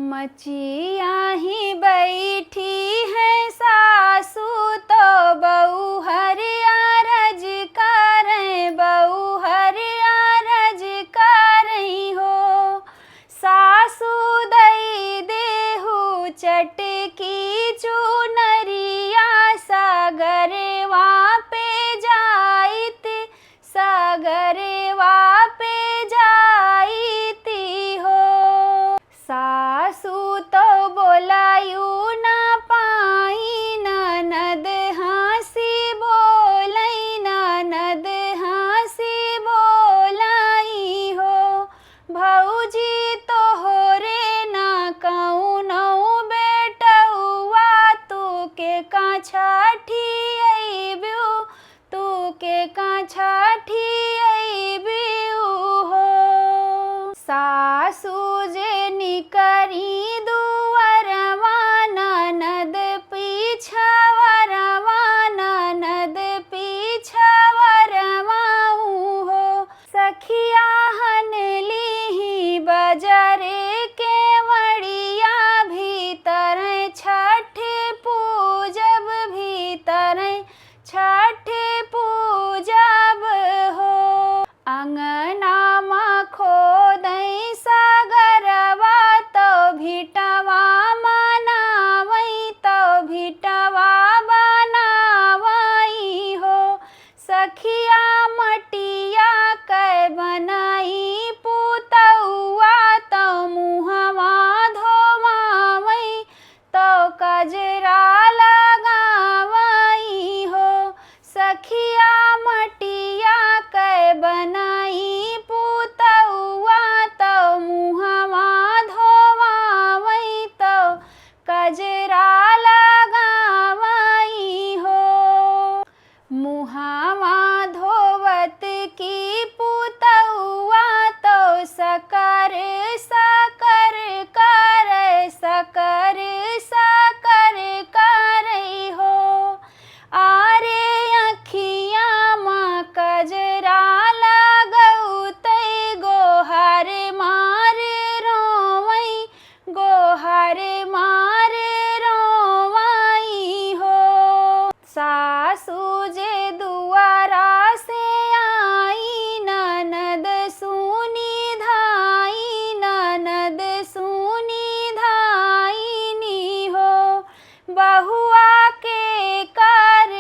मचिया ही बैठी है सासू तो बहू हरिया रज करें, बहू हरिया रज करें हो। सासू दई देहू चटकी चुनरिया, सागरवा पे जाइत, सागरवा पे जाइती हो। सासू तो बोलायू न पाई, ननद हंसी बोलई, ननद हंसी बोलाई हो। भौजी तोहरे न कौनो बेटउआ, तू के का छठी अइबू, तू के का छठी अइबू हो। सासू जे निकरी दुअरवा, ननद पीछवरवा, ननद पीछवरवा हो। सखिया हनली बजरे के वड़िया, भीतर छठ पूजब, भीतर छठ पूजब हो। अंगना मा खोदई सागरवा, तो भिटवा मनावई, तो भिटवा बनावई हो। सखिया मटिया कै बनाई पुतौआ, तो मुहवा धोवावई, तो कजरा लगावई हो। सखिया मटिया कै बनाई पुतौआ, तो मुहवा धोवावई, तो कजरा लगावई हो। मुहवा धोवत की पुतौआ, तो सकर सकर कर, सकर सकर करई हो। आरे अखिया माँ कजरा लगौतई, गोहर मार रोवई, गोहर मार रोवई हो। सासू जे दुआरा से आई, ननद सुनी धाई, ननद सुनी धाईनी हो। बहुआ के कर,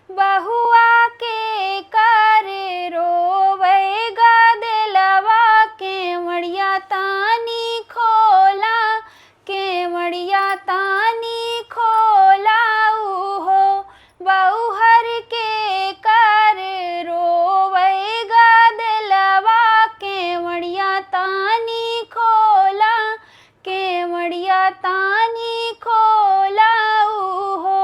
बहुआ के कर रोवे गदलवा, केवड़िया तानी खोला, केवड़िया तानी खोला हो। बहुहर के कर रोवे गदलवा, केवड़िया तानी खोला, केवड़िया तानी खोला हो।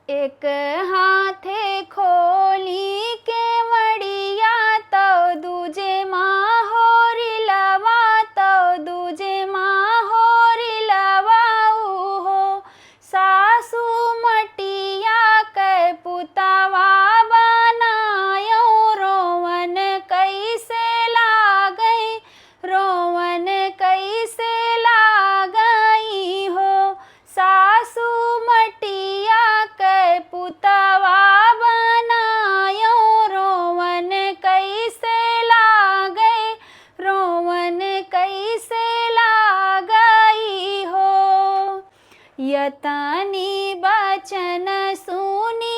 एक हाथे खोली केवड़िया, तो दूजे माँ होरी लवा, तो दूजे माँ होरी लवा हो। सासू मटिया कै पुतवा बनायो, रोवन कैसे लागई, रोवन कैसे लागई हो। सासू मटिया कै पुतवा बनायो, रोवन कैसे लागई, रोवन कैसे लागई हो। यतनी बचन सुनी